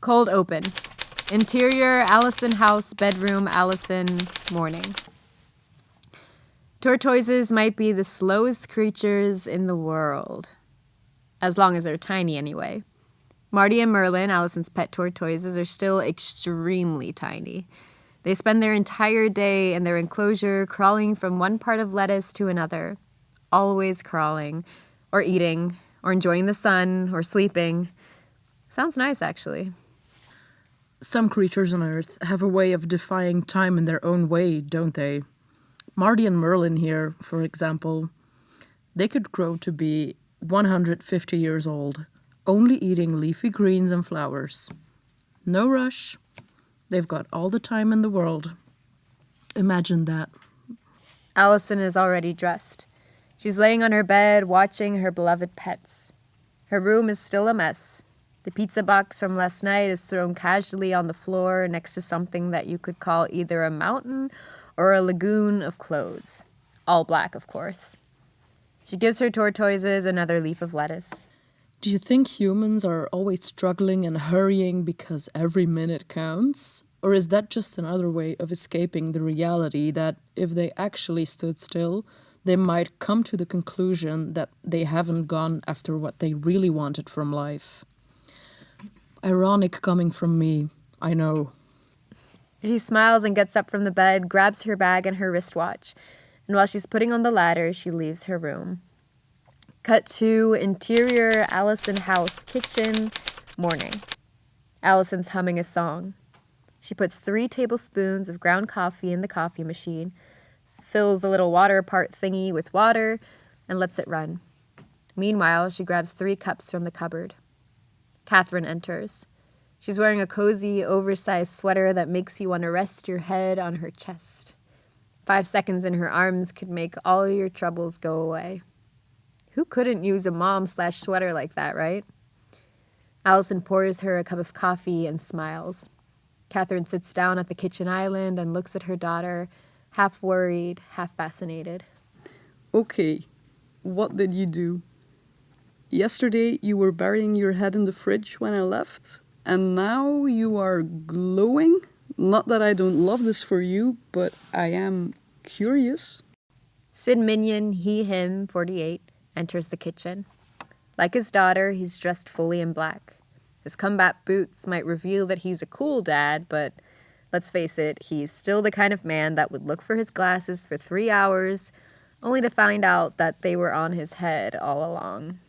Cold open. Interior, Allison house, bedroom, Allison, morning. Tortoises might be the slowest creatures in the world. As long as they're tiny, anyway. Marty and Merlin, Allison's pet tortoises, are still extremely tiny. They spend their entire day in their enclosure crawling from one part of lettuce to another. Always crawling, or eating, or enjoying the sun, or sleeping. Sounds nice, actually. Some creatures on Earth have a way of defying time in their own way, don't they? Marty and Merlin here, for example, they could grow to be 150 years old, only eating leafy greens and flowers. No rush. They've got all the time in the world. Imagine that. Allison is already dressed. She's laying on her bed, watching her beloved pets. Her room is still a mess. The pizza box from last night is thrown casually on the floor next to something that you could call either a mountain or a lagoon of clothes. All black, of course. She gives her tortoises another leaf of lettuce. Do you think humans are always struggling and hurrying because every minute counts? Or is that just another way of escaping the reality that if they actually stood still, they might come to the conclusion that they haven't gone after what they really wanted from life? Ironic coming from me, I know. She smiles and gets up from the bed, grabs her bag and her wristwatch. And while she's putting on the ladder, she leaves her room. Cut to interior Allison house, kitchen, morning. Allison's humming a song. She puts 3 tablespoons of ground coffee in the coffee machine, fills the little water part thingy with water, and lets it run. Meanwhile, she grabs 3 cups from the cupboard. Catherine enters. She's wearing a cozy, oversized sweater that makes you want to rest your head on her chest. 5 seconds in her arms could make all your troubles go away. Who couldn't use a mom/sweater like that, right? Allison pours her a cup of coffee and smiles. Catherine sits down at the kitchen island and looks at her daughter, half worried, half fascinated. Okay, what did you do? Yesterday you were burying your head in the fridge when I left, and now you are glowing? Not that I don't love this for you, but I am curious. Sid Mignon, he/him, 48, enters the kitchen. Like his daughter, he's dressed fully in black. His combat boots might reveal that he's a cool dad, but let's face it, he's still the kind of man that would look for his glasses for 3 hours, only to find out that they were on his head all along.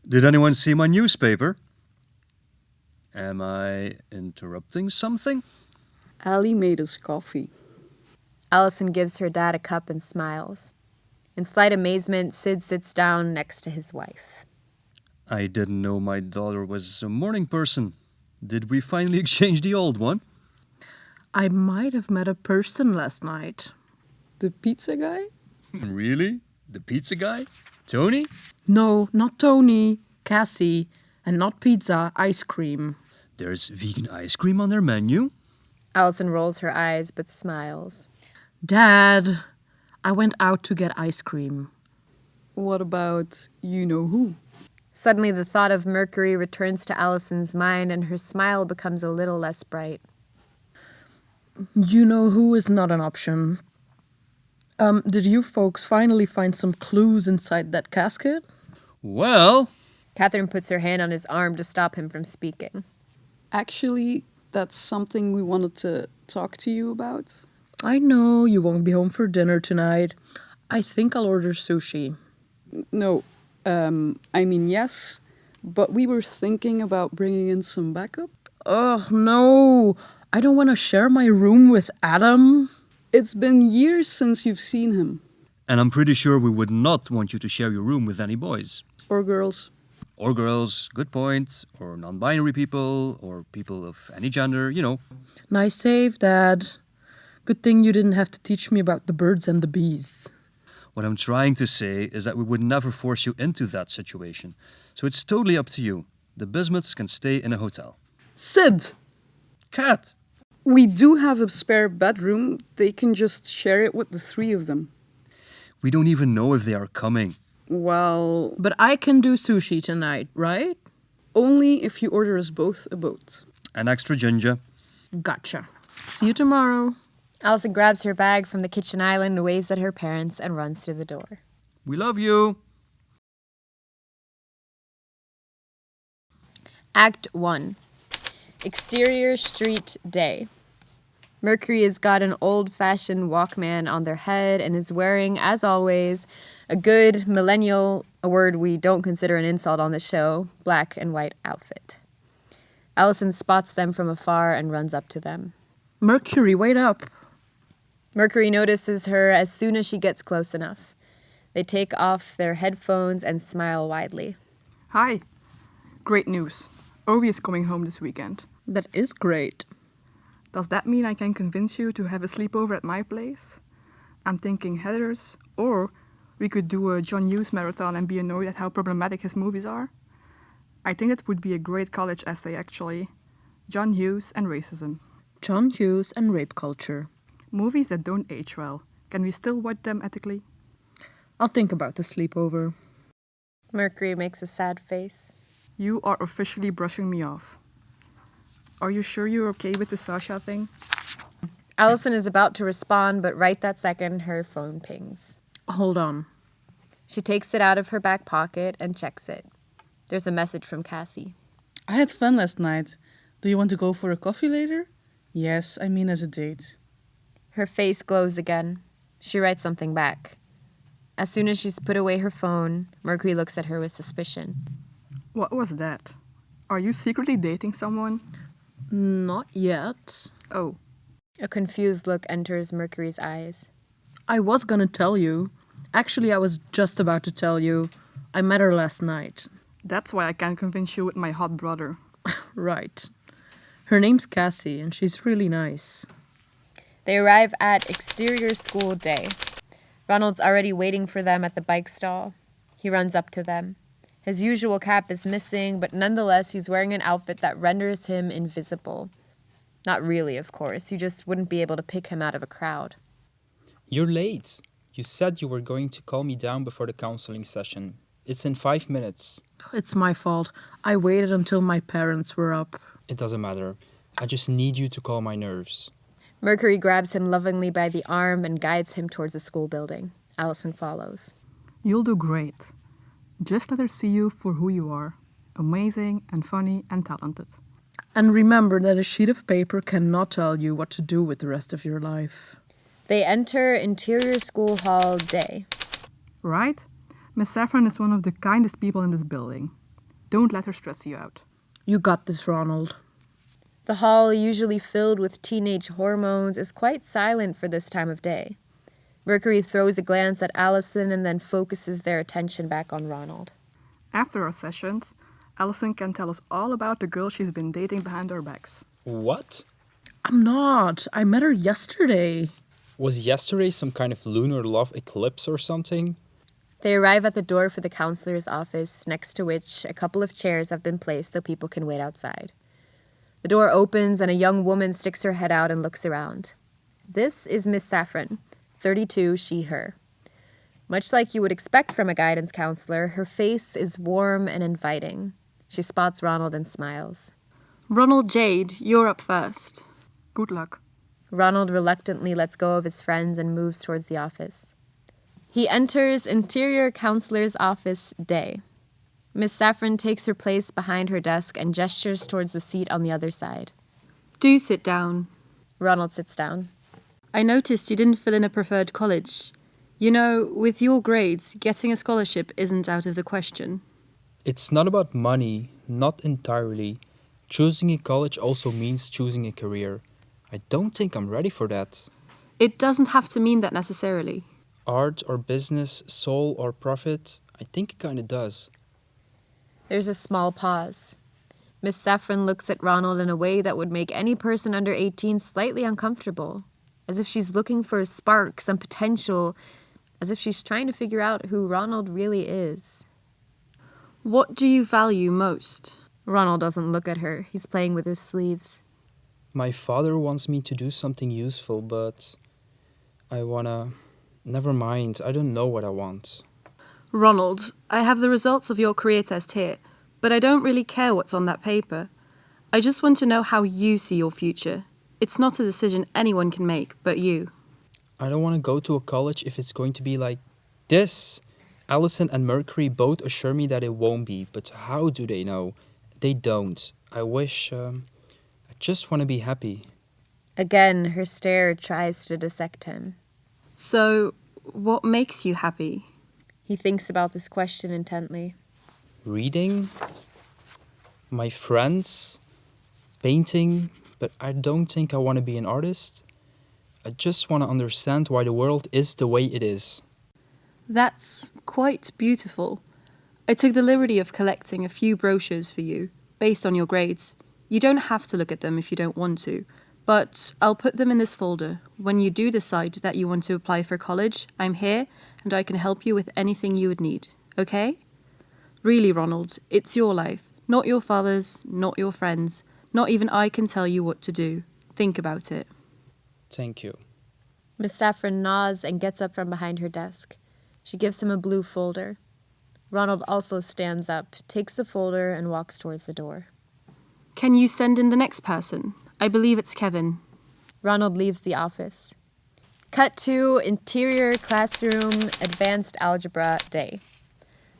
Did anyone see my newspaper? Am I interrupting something? Ali made us coffee. Allison gives her dad a cup and smiles. In slight amazement, Sid sits down next to his wife. I didn't know my daughter was a morning person. Did we finally exchange the old one? I might have met a person last night. The pizza guy? Really? The pizza guy? Tony? No, not Tony, Cassie, and not pizza, ice cream. There's vegan ice cream on their menu? Allison rolls her eyes but smiles. Dad, I went out to get ice cream. What about you-know-who? Suddenly the thought of Merkury returns to Allison's mind and her smile becomes a little less bright. You-know-who is not an option. Did you folks finally find some clues inside that casket? Well... Catherine puts her hand on his arm to stop him from speaking. Actually, that's something we wanted to talk to you about. I know you won't be home for dinner tonight. I think I'll order sushi. No, I mean yes, but we were thinking about bringing in some backup. Ugh, no. I don't want to share my room with Adam. It's been years since you've seen him. And I'm pretty sure we would not want you to share your room with any boys. Or girls. Or girls, good point. Or non-binary people, or people of any gender, you know. Nice save, Dad. Good thing you didn't have to teach me about the birds and the bees. What I'm trying to say is that we would never force you into that situation. So it's totally up to you. The Bismuths can stay in a hotel. Sid! Cat! We do have a spare bedroom. They can just share it with the 3 of them. We don't even know if they are coming. Well... But I can do sushi tonight, right? only if you order us both a boat. An extra ginger. Gotcha. See you tomorrow. Allison grabs her bag from the kitchen island, waves at her parents, and runs to the door. We love you. Act 1. Exterior street day. Merkury has got an old-fashioned Walkman on their head and is wearing, as always, a good millennial, a word we don't consider an insult on this show, black and white outfit. Allison spots them from afar and runs up to them. Merkury, wait up. Merkury notices her as soon as she gets close enough. They take off their headphones and smile widely. Hi. Great news. Ovi is coming home this weekend. That is great. Does that mean I can convince you to have a sleepover at my place? I'm thinking Heathers, or we could do a John Hughes marathon and be annoyed at how problematic his movies are. I think it would be a great college essay, actually. John Hughes and racism. John Hughes and rape culture. Movies that don't age well. Can we still watch them ethically? I'll think about the sleepover. Merkury makes a sad face. You are officially brushing me off. Are you sure you're okay with the Sasha thing? Allison is about to respond, but right that second, her phone pings. Hold on. She takes it out of her back pocket and checks it. There's a message from Cassie. I had fun last night. Do you want to go for a coffee later? Yes, I mean as a date. Her face glows again. She writes something back. As soon as she's put away her phone, Merkury looks at her with suspicion. What was that? Are you secretly dating someone? Not yet. Oh, A confused look enters Merkury's eyes. I was gonna tell you. Actually, I was just about to tell you. I met her last night. that's why I can't convince you with my hot brother. Right. Her name's Cassie, and she's really nice. They arrive at exterior school day. Ronald's already waiting for them at the bike stall. He runs up to them. His usual cap is missing, but nonetheless he's wearing an outfit that renders him invisible. Not really, of course. You just wouldn't be able to pick him out of a crowd. You're late. You said you were going to call me down before the counseling session. It's in 5 minutes. It's my fault. I waited until my parents were up. It doesn't matter. I just need you to calm my nerves. Merkury grabs him lovingly by the arm and guides him towards the school building. Allison follows. You'll do great. Just let her see you for who you are. Amazing and funny and talented. And remember that a sheet of paper cannot tell you what to do with the rest of your life. They enter interior school hall day. Right? Miss Saffron is one of the kindest people in this building. Don't let her stress you out. You got this, Ronald. The hall, usually filled with teenage hormones, is quite silent for this time of day. Merkury throws a glance at Allison and then focuses their attention back on Ronald. After our sessions, Allison can tell us all about the girl she's been dating behind our backs. What? I'm not. I met her yesterday. Was yesterday some kind of lunar love eclipse or something? They arrive at the door for the counselor's office, next to which a couple of chairs have been placed so people can wait outside. The door opens and a young woman sticks her head out and looks around. This is Miss Saffron, 32, she, her. Much like you would expect from a guidance counselor, her face is warm and inviting. She spots Ronald and smiles. Ronald Jade, you're up first. Good luck. Ronald reluctantly lets go of his friends and moves towards the office. He enters interior counselor's office day. Miss Saffron takes her place behind her desk and gestures towards the seat on the other side. Do sit down. Ronald sits down. I noticed you didn't fill in a preferred college. You know, with your grades, getting a scholarship isn't out of the question. It's not about money, not entirely. Choosing a college also means choosing a career. I don't think I'm ready for that. It doesn't have to mean that necessarily. Art or business, soul or profit, I think it kinda does. There's a small pause. Miss Saffron looks at Ronald in a way that would make any person under 18 slightly uncomfortable, as if she's looking for a spark, some potential, as if she's trying to figure out who Ronald really is. What do you value most? Ronald doesn't look at her. He's playing with his sleeves. My father wants me to do something useful, but I wanna... Never mind, I don't know what I want. Ronald, I have the results of your career test here. but I don't really care what's on that paper. I just want to know how you see your future. It's not a decision anyone can make but you. I don't want to go to a college if it's going to be like this. Allison and Merkury both assure me that it won't be, but how do they know? They don't. I just want to be happy. Again, her stare tries to dissect him. So, what makes you happy? He thinks about this question intently. Reading, my friends, painting, but I don't think I want to be an artist. I just want to understand why the world is the way it is. That's quite beautiful. I took the liberty of collecting a few brochures for you, based on your grades. You don't have to look at them if you don't want to, but I'll put them in this folder. When you do decide that you want to apply for college, I'm here and I can help you with anything you would need, okay? Really, Ronald, it's your life, not your father's, not your friends'. Not even I can tell you what to do. Think about it. Thank you. Miss Saffron nods and gets up from behind her desk. She gives him a blue folder. Ronald also stands up, takes the folder, and walks towards the door. Can you send in the next person? I believe it's Kevin. Ronald leaves the office. Cut to interior classroom, advanced algebra day.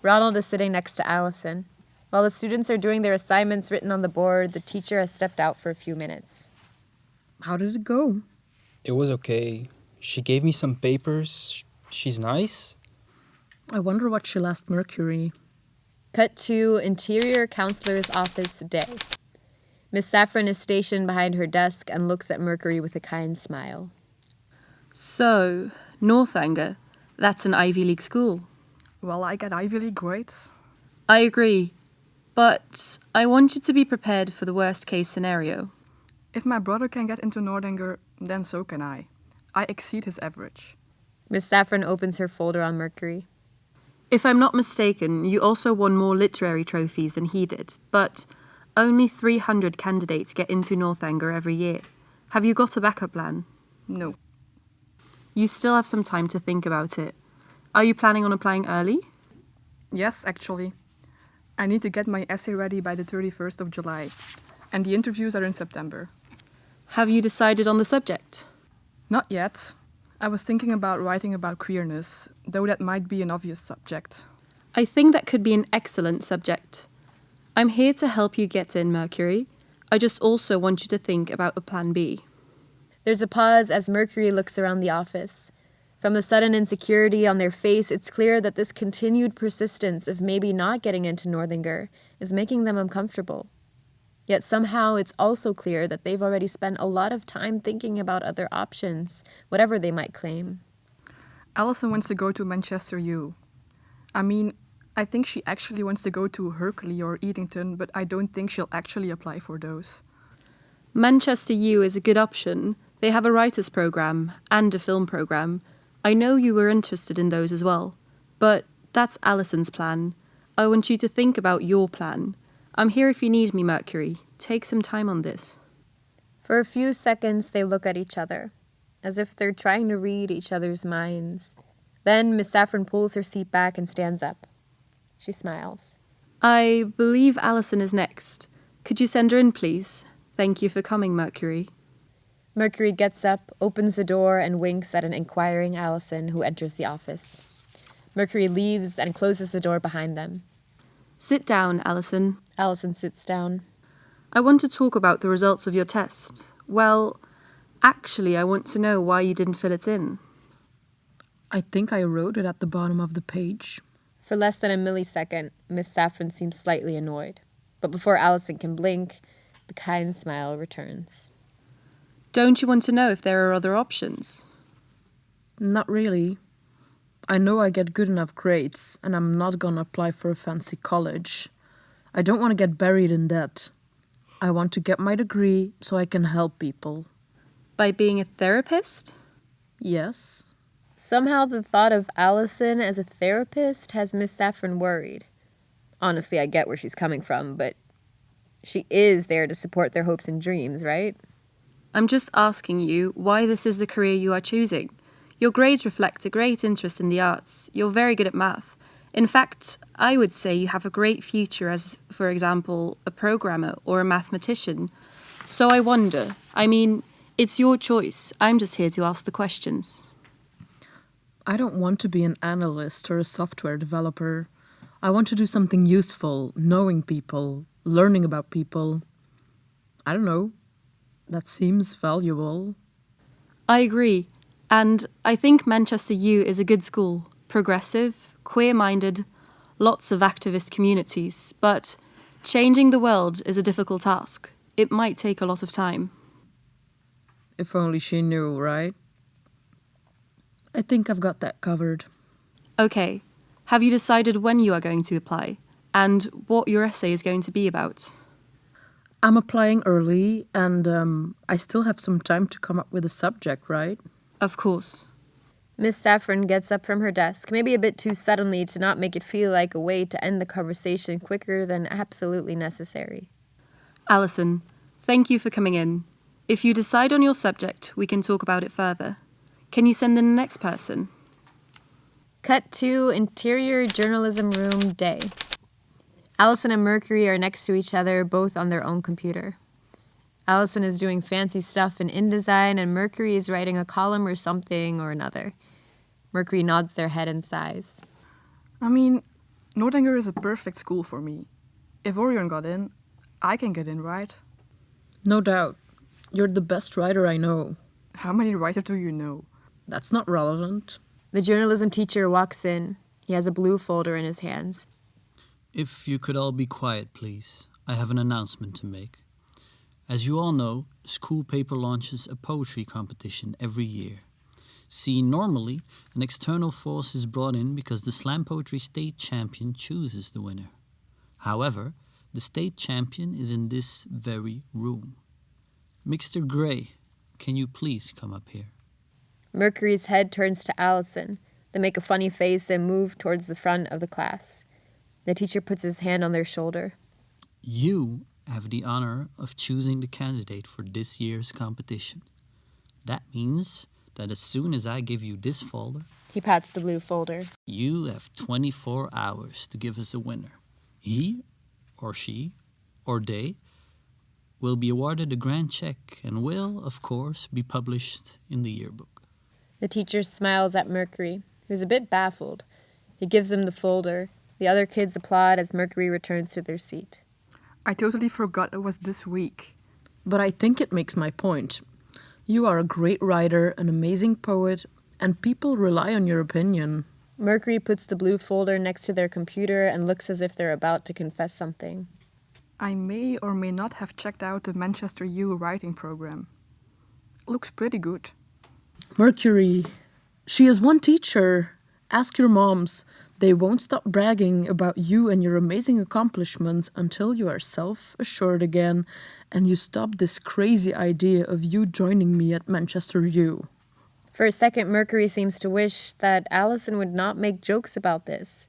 Ronald is sitting next to Allison. While the students are doing their assignments written on the board, the teacher has stepped out for a few minutes. How did it go? It was okay. She gave me some papers. She's nice. I wonder what she'll ask Merkury. Cut to interior counselor's office day. Miss Saffron is stationed behind her desk and looks at Merkury with a kind smile. So, Northanger, that's an Ivy League school. Well, I get Ivy League grades. I agree, but I want you to be prepared for the worst case scenario. If my brother can get into Northanger, then so can I. I exceed his average. Miss Saffron opens her folder on Merkury. If I'm not mistaken, you also won more literary trophies than he did, but only 300 candidates get into Northanger every year. Have you got a backup plan? No. You still have some time to think about it. Are you planning on applying early? Yes, actually. I need to get my essay ready by the 31st of July, and the interviews are in September. Have you decided on the subject? Not yet. I was thinking about writing about queerness, though that might be an obvious subject. I think that could be an excellent subject. I'm here to help you get in, Merkury. I just also want you to think about a plan B. There's a pause as Merkury looks around the office. From the sudden insecurity on their face, it's clear that this continued persistence of maybe not getting into Northanger is making them uncomfortable. Yet somehow it's also clear that they've already spent a lot of time thinking about other options, whatever they might claim. Allison wants to go to Manchester U. I mean, I think she actually wants to go to Berkeley or Edenton, but I don't think she'll actually apply for those. Manchester U is a good option. They have a writers' program and a film program. I know you were interested in those as well. But that's Allison's plan. I want you to think about your plan. I'm here if you need me, Merkury. Take some time on this. For a few seconds, they look at each other, as if they're trying to read each other's minds. Then Miss Saffron pulls her seat back and stands up. She smiles. I believe Allison is next. Could you send her in, please? Thank you for coming, Merkury. Merkury gets up, opens the door, and winks at an inquiring Allison who enters the office. Merkury leaves and closes the door behind them. Sit down, Allison. Allison sits down. I want to talk about the results of your test. Well, actually, I want to know why you didn't fill it in. I think I wrote it at the bottom of the page. For less than a millisecond, Miss Saffron seems slightly annoyed. But before Allison can blink, the kind smile returns. Don't you want to know if there are other options? Not really. I know I get good enough grades, and I'm not gonna apply for a fancy college. I don't want to get buried in debt. I want to get my degree so I can help people. By being a therapist? Yes. Somehow the thought of Allison as a therapist has Miss Saffron worried. Honestly, I get where she's coming from, but she is there to support their hopes and dreams, right? I'm just asking you why this is the career you are choosing. Your grades reflect a great interest in the arts. You're very good at math. In fact, I would say you have a great future as, for example, a programmer or a mathematician. So I wonder, it's your choice. I'm just here to ask the questions. I don't want to be an analyst or a software developer. I want to do something useful, knowing people, learning about people. I don't know. That seems valuable. I agree. And I think Manchester U is a good school. Progressive, queer-minded, lots of activist communities. But changing the world is a difficult task. It might take a lot of time. If only she knew, right? I think I've got that covered. Okay. Have you decided when you are going to apply? And what your essay is going to be about? I'm applying early, and I still have some time to come up with a subject, right? Of course. Miss Saffron gets up from her desk, maybe a bit too suddenly to not make it feel like a way to end the conversation quicker than absolutely necessary. Allison, thank you for coming in. If you decide on your subject, we can talk about it further. Can you send in the next person? Cut to interior journalism room day. Allison and Merkury are next to each other, both on their own computer. Allison is doing fancy stuff in InDesign, and Merkury is writing a column or something or another. Merkury nods their head and sighs. Northanger is a perfect school for me. If Orion got in, I can get in, right? No doubt. You're the best writer I know. How many writers do you know? That's not relevant. The journalism teacher walks in. He has a blue folder in his hands. If you could all be quiet, please. I have an announcement to make. As you all know, the school paper launches a poetry competition every year. See, normally, an external force is brought in because the slam poetry state champion chooses the winner. However, the state champion is in this very room. Mr. Gray, can you please come up here? Merkury's head turns to Allison. They make a funny face and move towards the front of the class. The teacher puts his hand on their shoulder. You have the honor of choosing the candidate for this year's competition. That means that as soon as I give you this folder, He pats the blue folder. you have 24 hours to give us a winner. He or she or they will be awarded a grand check and will, of course, be published in the yearbook. The teacher smiles at Merkury, who's a bit baffled. He gives them the folder. The other kids applaud as Merkury returns to their seat. I totally forgot it was this week. But I think it makes my point. You are a great writer, an amazing poet, and people rely on your opinion. Merkury puts the blue folder next to their computer and looks as if they're about to confess something. I may or may not have checked out the Manchester U writing program. Looks pretty good. Merkury, she has one teacher. Ask your moms. They won't stop bragging about you and your amazing accomplishments until you are self-assured again and you stop this crazy idea of you joining me at Manchester U. For a second, Merkury seems to wish that Allison would not make jokes about this.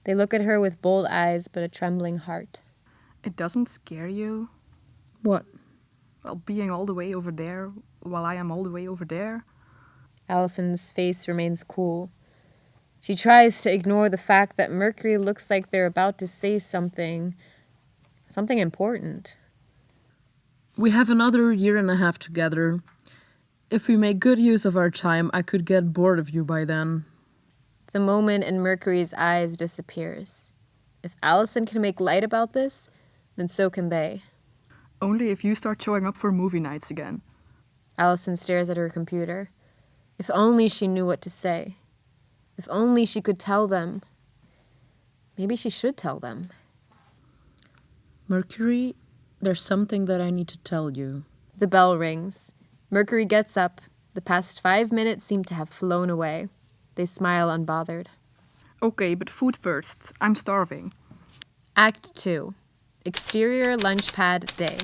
They look at her with bold eyes but a trembling heart. It doesn't scare you? What? Well, being all the way over there while I am all the way over there? Allison's face remains cool. She tries to ignore the fact that Merkury looks like they're about to say something important. We have another year and a half together. If we make good use of our time, I could get bored of you by then. The moment in Merkury's eyes disappears. If Allison can make light about this, then so can they. Only if you start showing up for movie nights again. Allison stares at her computer. If only she knew what to say. If only she could tell them. Maybe she should tell them. Merkury, there's something that I need to tell you. The bell rings. Merkury gets up. The past 5 minutes seem to have flown away. They smile unbothered. Okay, but food first. I'm starving. Act 2. Exterior lunch pad day.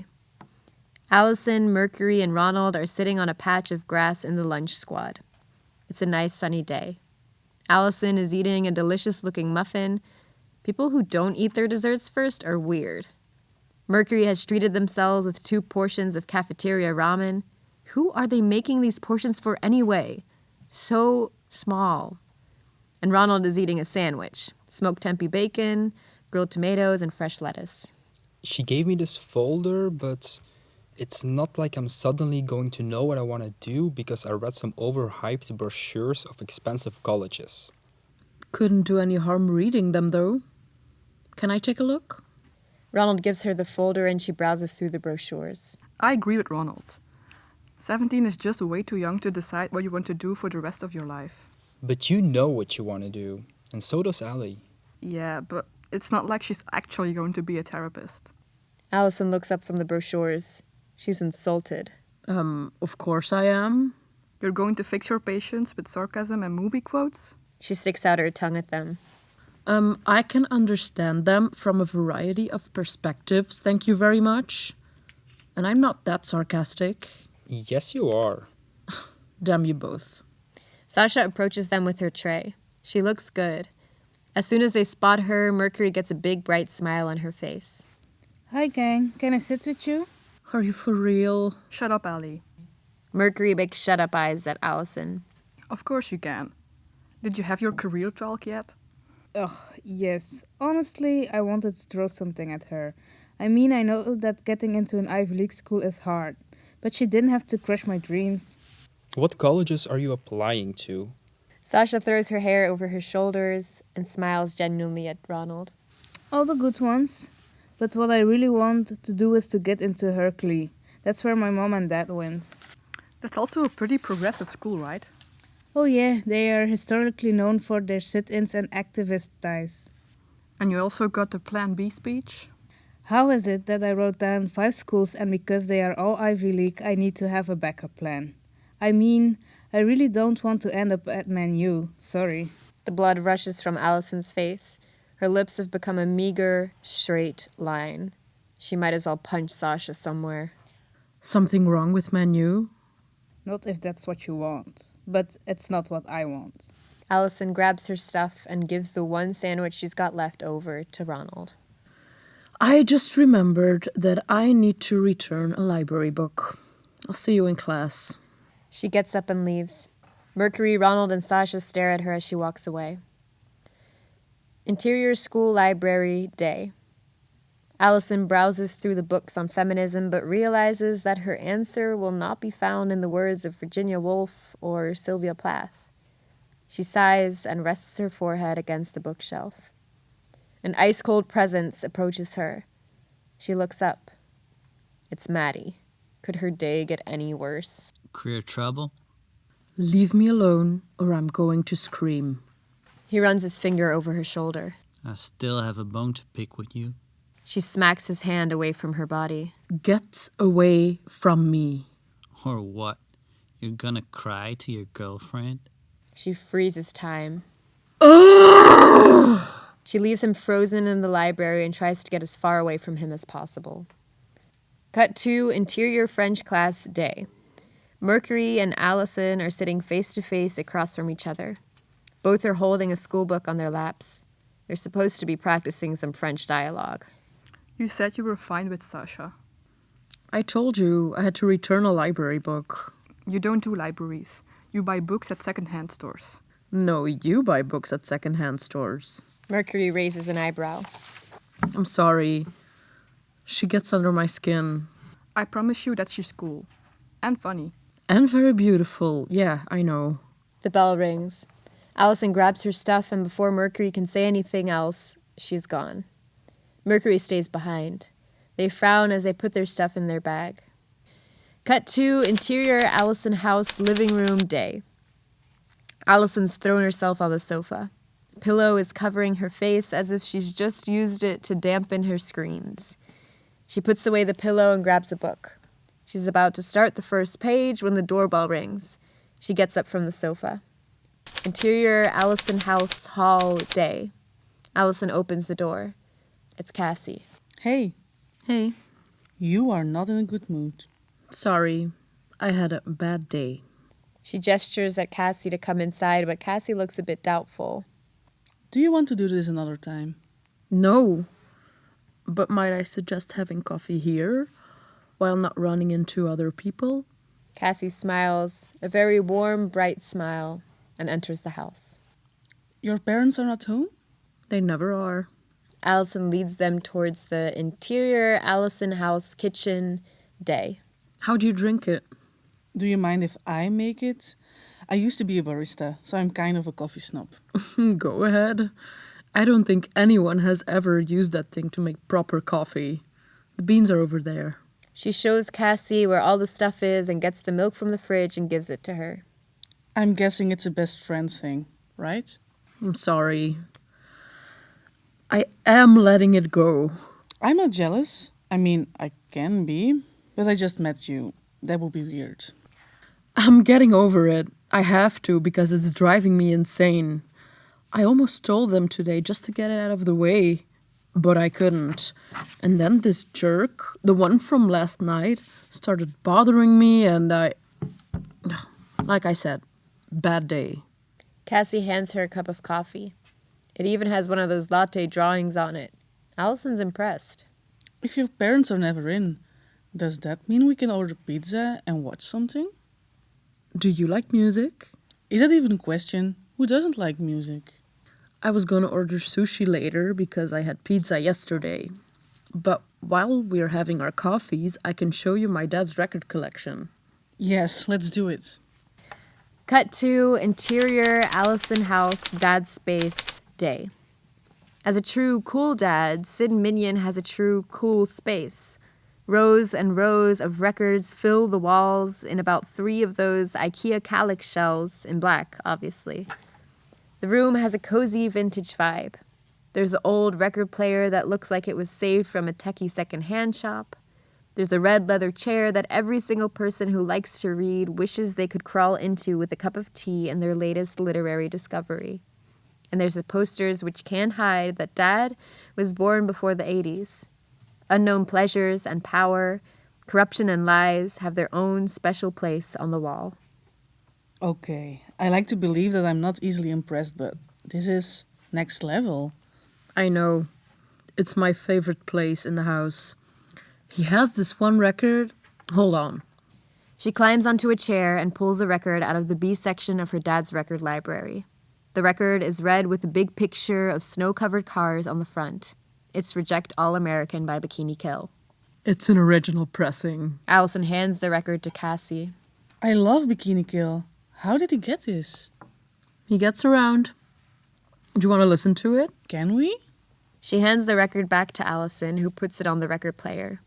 Allison, Merkury, and Ronald are sitting on a patch of grass in the lunch squad. It's a nice sunny day. Allison is eating a delicious-looking muffin. People who don't eat their desserts first are weird. Merkury has treated themselves with 2 portions of cafeteria ramen. Who are they making these portions for anyway? So small. And Ronald is eating a sandwich. Smoked tempeh bacon, grilled tomatoes, and fresh lettuce. She gave me this folder, but it's not like I'm suddenly going to know what I want to do because I read some overhyped brochures of expensive colleges. Couldn't do any harm reading them, though. Can I take a look? Ronald gives her the folder and she browses through the brochures. I agree with Ronald. 17 is just way too young to decide what you want to do for the rest of your life. But you know what you want to do, and so does Allie. Yeah, but it's not like she's actually going to be a therapist. Allison looks up from the brochures. She's insulted. Of course I am. You're going to fix your patients with sarcasm and movie quotes? She sticks out her tongue at them. I can understand them from a variety of perspectives, thank you very much. And I'm not that sarcastic. Yes, you are. Damn you both. Sasha approaches them with her tray. She looks good. As soon as they spot her, Merkury gets a big, bright smile on her face. Hi, gang. Can I sit with you? Are you for real? Shut up, Allie. Merkury makes shut-up eyes at Allison. Of course you can. Did you have your career talk yet? Ugh, yes. Honestly, I wanted to throw something at her. I mean, I know that getting into an Ivy League school is hard, but she didn't have to crush my dreams. What colleges are you applying to? Sasha throws her hair over her shoulders and smiles genuinely at Ronald. All the good ones. But what I really want to do is to get into Merkury. That's where my mom and dad went. That's also a pretty progressive school, right? Oh yeah, they are historically known for their sit-ins and activist ties. And you also got the Plan B speech? How is it that I wrote down 5 schools and because they are all Ivy League, I need to have a backup plan? I mean, I really don't want to end up at Man U, sorry. The blood rushes from Allison's face. Her lips have become a meager, straight line. She might as well punch Sasha somewhere. Something wrong with Man U? Not if that's what you want, but it's not what I want. Allison grabs her stuff and gives the one sandwich she's got left over to Ronald. I just remembered that I need to return a library book. I'll see you in class. She gets up and leaves. Merkury, Ronald, and Sasha stare at her as she walks away. Interior School Library Day. Allison browses through the books on feminism but realizes that her answer will not be found in the words of Virginia Woolf or Sylvia Plath. She sighs and rests her forehead against the bookshelf. An ice-cold presence approaches her. She looks up. It's Maddie. Could her day get any worse? Career trouble? Leave me alone or I'm going to scream. He runs his finger over her shoulder. I still have a bone to pick with you. She smacks his hand away from her body. Get away from me. Or what? You're gonna cry to your girlfriend? She freezes time. Ugh! She leaves him frozen in the library and tries to get as far away from him as possible. Cut to Interior French Class Day. Merkury and Allison are sitting face to face across from each other. Both are holding a school book on their laps. They're supposed to be practicing some French dialogue. You said you were fine with Sasha. I told you I had to return a library book. You don't do libraries. You buy books at second-hand stores. No, you buy books at second-hand stores. Merkury raises an eyebrow. I'm sorry. She gets under my skin. I promise you that she's cool. And funny. And very beautiful. Yeah, I know. The bell rings. Allison grabs her stuff, and before Merkury can say anything else, she's gone. Merkury stays behind. They frown as they put their stuff in their bag. Cut to Interior Allison House Living Room Day. Allison's thrown herself on the sofa. Pillow is covering her face as if she's just used it to dampen her screams. She puts away the pillow and grabs a book. She's about to start the first page when the doorbell rings. She gets up from the sofa. Interior Allison House Hall Day. Allison opens the door. It's Cassie. Hey, Hey, you are not in a good mood. sorry. I had a bad day. She gestures at Cassie to come inside, but Cassie looks a bit doubtful. Do you want to do this another time? No. But might I suggest having coffee here while not running into other people? Cassie smiles, a very warm, bright smile, and enters the house. Your parents are not home? They never are. Allison leads them towards the interior Allison house kitchen day. How do you drink it? Do you mind if I make it? I used to be a barista, so I'm kind of a coffee snob. Go ahead. I don't think anyone has ever used that thing to make proper coffee. The beans are over there. She shows Cassie where all the stuff is and gets the milk from the fridge and gives it to her. I'm guessing it's a best friends thing, right? I'm sorry. I am letting it go. I'm not jealous. I mean, I can be, but I just met you. That would be weird. I'm getting over it. I have to because it's driving me insane. I almost stole them today just to get it out of the way, but I couldn't. And then this jerk, the one from last night, started bothering me and like I said, bad day. Cassie hands her a cup of coffee. It even has one of those latte drawings on it. Allison's impressed. If your parents are never in, does that mean we can order pizza and watch something? Do you like music? Is that even a question? Who doesn't like music? I was gonna order sushi later because I had pizza yesterday. But while we're having our coffees, I can show you my dad's record collection. Yes, let's do it. Cut to interior Allison house dad space day. As a true cool dad, Sid Mignon has a true cool space. Rows and rows of records fill the walls in about 3 of those IKEA calyx shells, in black, obviously. The room has a cozy vintage vibe. There's an old record player that looks like it was saved from a techie second-hand shop. There's a red leather chair that every single person who likes to read wishes they could crawl into with a cup of tea and their latest literary discovery. And there's the posters which can't hide that Dad was born before the 80s. Unknown pleasures and power, corruption and lies have their own special place on the wall. Okay, I like to believe that I'm not easily impressed, but this is next level. I know. It's my favorite place in the house. He has this one record. Hold on. She climbs onto a chair and pulls a record out of the B section of her dad's record library. The record is red with a big picture of snow-covered cars on the front. It's Reject All American by Bikini Kill. It's an original pressing. Allison hands the record to Cassie. I love Bikini Kill. How did he get this? He gets around. Do you want to listen to it? Can we? She hands the record back to Allison, who puts it on the record player.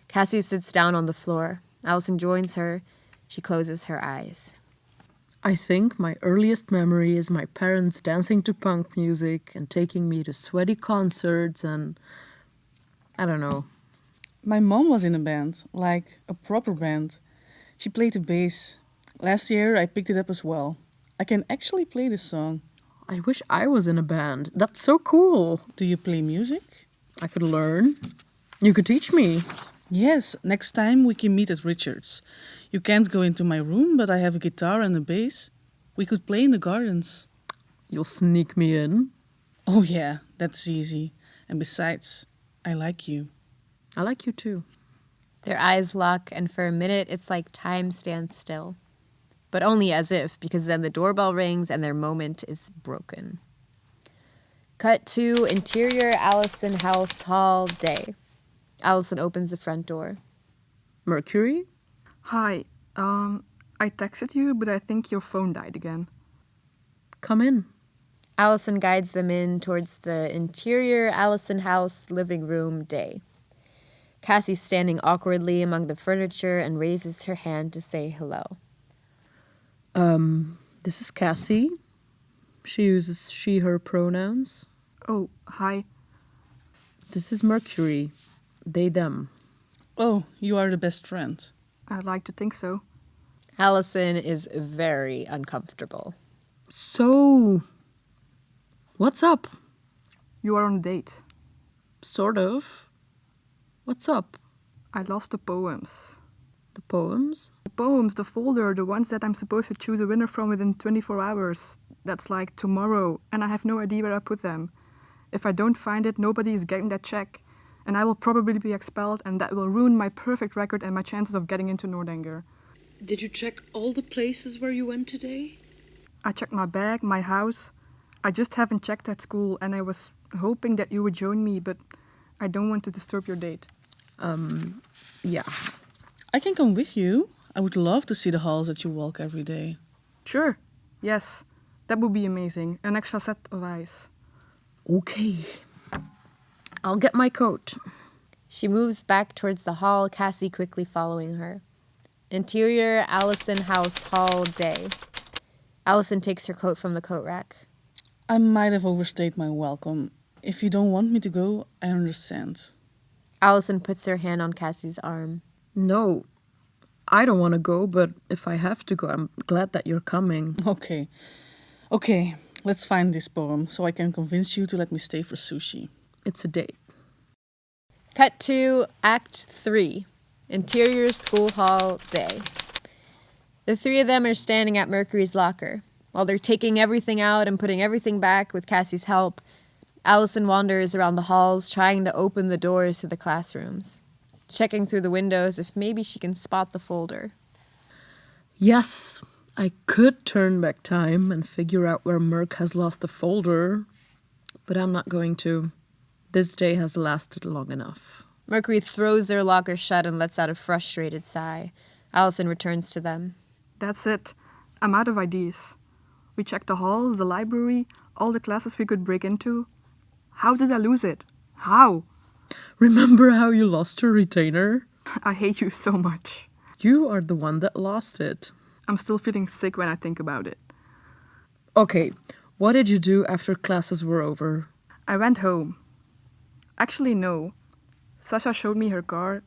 Cassie sits down on the floor. Allison joins her. She closes her eyes. I think my earliest memory is my parents dancing to punk music and taking me to sweaty concerts and... I don't know. My mom was in a band, like a proper band. She played the bass. Last year I picked it up as well. I can actually play this song. I wish I was in a band. That's so cool. Do you play music? I could learn. You could teach me. Yes, next time we can meet at Richard's. You can't go into my room, but I have a guitar and a bass. We could play in the gardens. You'll sneak me in? Oh yeah, that's easy. And besides, I like you. I like you too. Their eyes lock, and for a minute it's like time stands still. But only as if, because then the doorbell rings and their moment is broken. Cut to interior Allison house hall day. Allison opens the front door. Merkury? Hi, I texted you, but I think your phone died again. Come in. Allison guides them in towards the interior Allison house living room day. Cassie's standing awkwardly among the furniture and raises her hand to say hello. This is Cassie. She uses she, her pronouns. Oh, hi. This is Merkury. They, them. Oh, you are the best friend. I'd like to think so. Allison is very uncomfortable. So, what's up? You are on a date. Sort of. What's up? I lost the poems. The poems? The poems, the folder, the ones that I'm supposed to choose a winner from within 24 hours. That's like tomorrow, and I have no idea where I put them. If I don't find it, nobody is getting that check. And I will probably be expelled, and that will ruin my perfect record and my chances of getting into Nordanger. Did you check all the places where you went today? I checked my bag, my house. I just haven't checked at school, and I was hoping that you would join me, but I don't want to disturb your date. Yeah. I can come with you. I would love to see the halls that you walk every day. Sure, yes, that would be amazing. An extra set of eyes. Okay. I'll get my coat. She moves back towards the hall, Cassie quickly following her. Interior Allison House Hall Day. Allison takes her coat from the coat rack. I might have overstayed my welcome. If you don't want me to go, I understand. Allison puts her hand on Cassie's arm. No, I don't want to go, but if I have to go, I'm glad that you're coming. Okay, let's find this poem so I can convince you to let me stay for sushi. It's a date. Cut to Act 3. Interior School Hall Day. The three of them are standing at Merkury's locker. While they're taking everything out and putting everything back with Cassie's help, Allison wanders around the halls trying to open the doors to the classrooms, checking through the windows if maybe she can spot the folder. Yes, I could turn back time and figure out where Merk has lost the folder, but I'm not going to. This day has lasted long enough. Merkury throws their locker shut and lets out a frustrated sigh. Allison returns to them. That's it. I'm out of ideas. We checked the halls, the library, all the classes we could break into. How did I lose it? How? Remember how you lost your retainer? I hate you so much. You are the one that lost it. I'm still feeling sick when I think about it. Okay, what did you do after classes were over? I went home. Actually, no. Sasha showed me her car.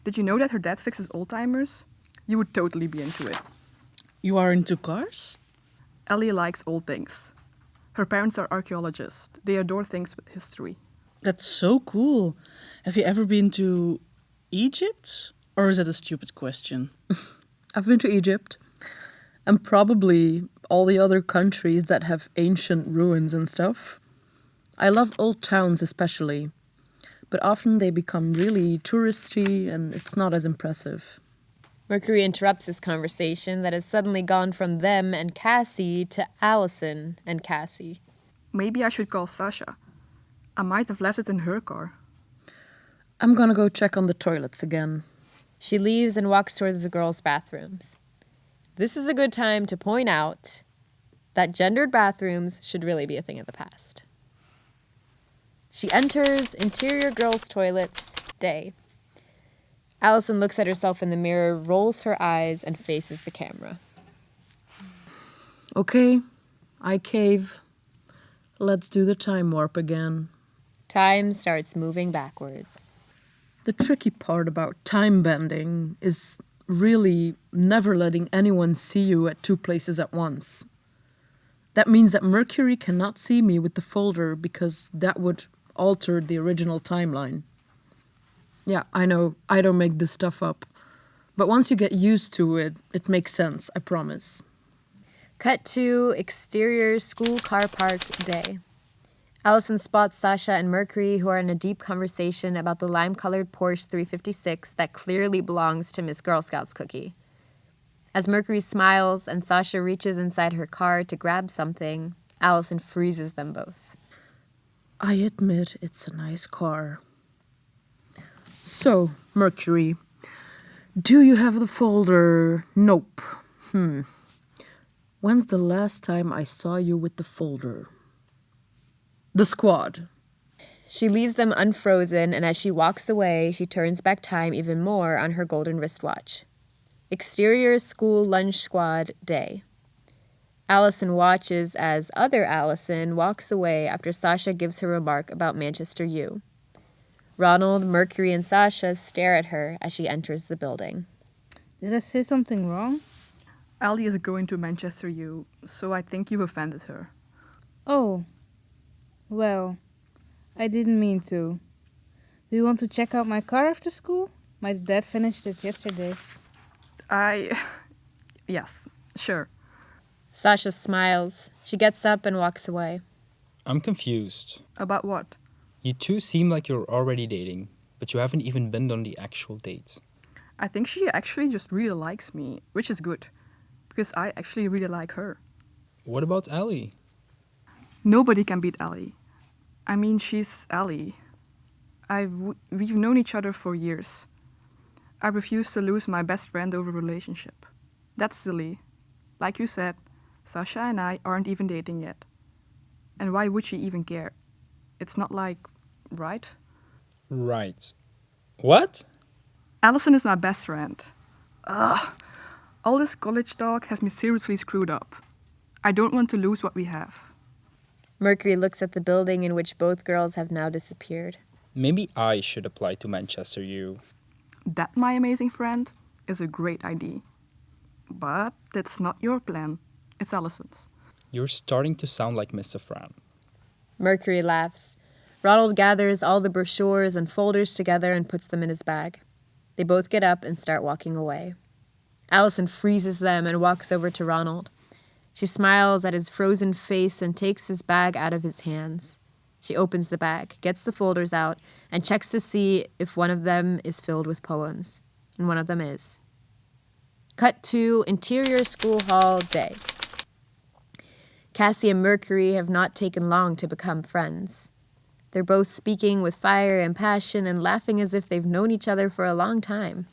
Did you know that her dad fixes old-timers? You would totally be into it. You are into cars? Ellie likes old things. Her parents are archaeologists. They adore things with history. That's so cool. Have you ever been to Egypt? Or is that a stupid question? I've been to Egypt. And probably all the other countries that have ancient ruins and stuff. I love old towns especially. But often they become really touristy and it's not as impressive. Merkury interrupts this conversation that has suddenly gone from them and Cassie to Allison and Cassie. Maybe I should call Sasha. I might have left it in her car. I'm gonna go check on the toilets again. She leaves and walks towards the girls' bathrooms. This is a good time to point out that gendered bathrooms should really be a thing of the past. She enters Interior Girls' Toilets Day. Allison looks at herself in the mirror, rolls her eyes, and faces the camera. Okay, I cave. Let's do the time warp again. Time starts moving backwards. The tricky part about time bending is really never letting anyone see you at two places at once. That means that Merkury cannot see me with the folder because that would alter the original timeline. Yeah, I know, I don't make this stuff up. But once you get used to it, it makes sense, I promise. Cut to Exterior School Car Park Day. Allison spots Sasha and Merkury, who are in a deep conversation about the lime-colored Porsche 356 that clearly belongs to Miss Girl Scout's cookie. As Merkury smiles and Sasha reaches inside her car to grab something, Allison freezes them both. I admit it's a nice car. So, Merkury, do you have the folder? Nope. When's the last time I saw you with the folder? The squad. She leaves them unfrozen, and as she walks away, she turns back time even more on her golden wristwatch. Exterior School Lunch Squad Day. Allison watches as other Allison walks away after Sasha gives her remark about Manchester U. Ronald, Merkury, and Sasha stare at her as she enters the building. Did I say something wrong? Ellie is going to Manchester U, so I think you've offended her. Oh. Well, I didn't mean to. Do you want to check out my car after school? My dad finished it yesterday. Yes, sure. Sasha smiles. She gets up and walks away. I'm confused. About what? You two seem like you're already dating, but you haven't even been on the actual date. I think she actually just really likes me, which is good, because I actually really like her. What about Ellie? Nobody can beat Ellie. I mean, she's Ellie. We've known each other for years. I refuse to lose my best friend over a relationship. That's silly. Like you said, Sasha and I aren't even dating yet. And why would she even care? It's not like, right? Right. What? Allison is my best friend. Ugh. All this college talk has me seriously screwed up. I don't want to lose what we have. Merkury looks at the building in which both girls have now disappeared. Maybe I should apply to Manchester U. That, my amazing friend, is a great idea. But that's not your plan. It's Allison's. You're starting to sound like Mr. Fran. Merkury laughs. Ronald gathers all the brochures and folders together and puts them in his bag. They both get up and start walking away. Allison freezes them and walks over to Ronald. She smiles at his frozen face and takes his bag out of his hands. She opens the bag, gets the folders out, and checks to see if one of them is filled with poems. And one of them is. Cut to interior school hall day. Cassie and Merkury have not taken long to become friends. They're both speaking with fire and passion and laughing as if they've known each other for a long time.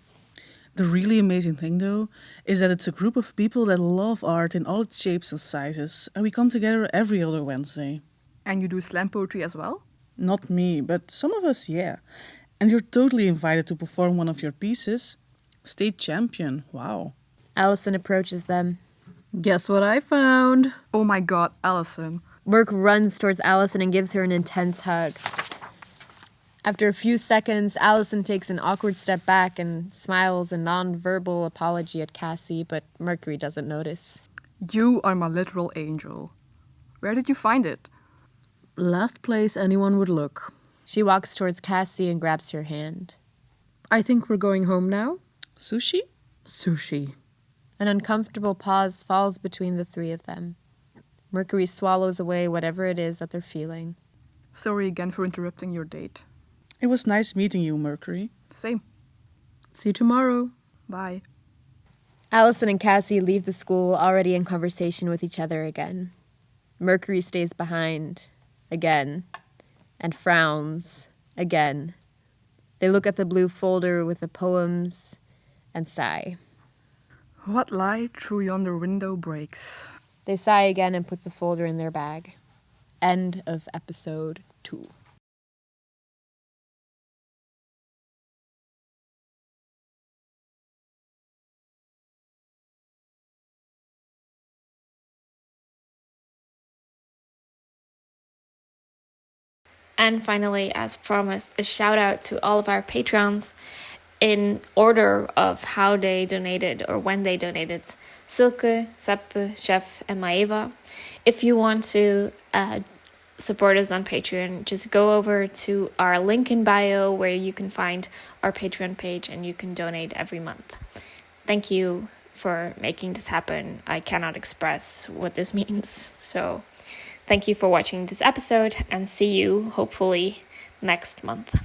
The really amazing thing, though, is that it's a group of people that love art in all its shapes and sizes, and we come together every other Wednesday. And you do slam poetry as well? Not me, but some of us, yeah. And you're totally invited to perform one of your pieces. State champion, wow. Allison approaches them. Guess what I found? Oh my god, Allison. Merk runs towards Allison and gives her an intense hug. After a few seconds, Allison takes an awkward step back and smiles a non-verbal apology at Cassie, but Merkury doesn't notice. You are my literal angel. Where did you find it? Last place anyone would look. She walks towards Cassie and grabs her hand. I think we're going home now. Sushi? Sushi. An uncomfortable pause falls between the three of them. Merkury swallows away whatever it is that they're feeling. Sorry again for interrupting your date. It was nice meeting you, Merkury. Same. See you tomorrow. Bye. Allison and Cassie leave the school already in conversation with each other again. Merkury stays behind, again, and frowns, again. They look at the blue folder with the poems and sigh. What light through yonder window breaks? They sigh again and put the folder in their bag. End of episode 2. And finally, as promised, a shout out to all of our patrons in order of how they donated or when they donated. Silke, Seppe, Chef, and Maeva. If you want to support us on Patreon, just go over to our link in bio where you can find our Patreon page and you can donate every month. Thank you for making this happen. I cannot express what this means. So thank you for watching this episode and see you hopefully next month.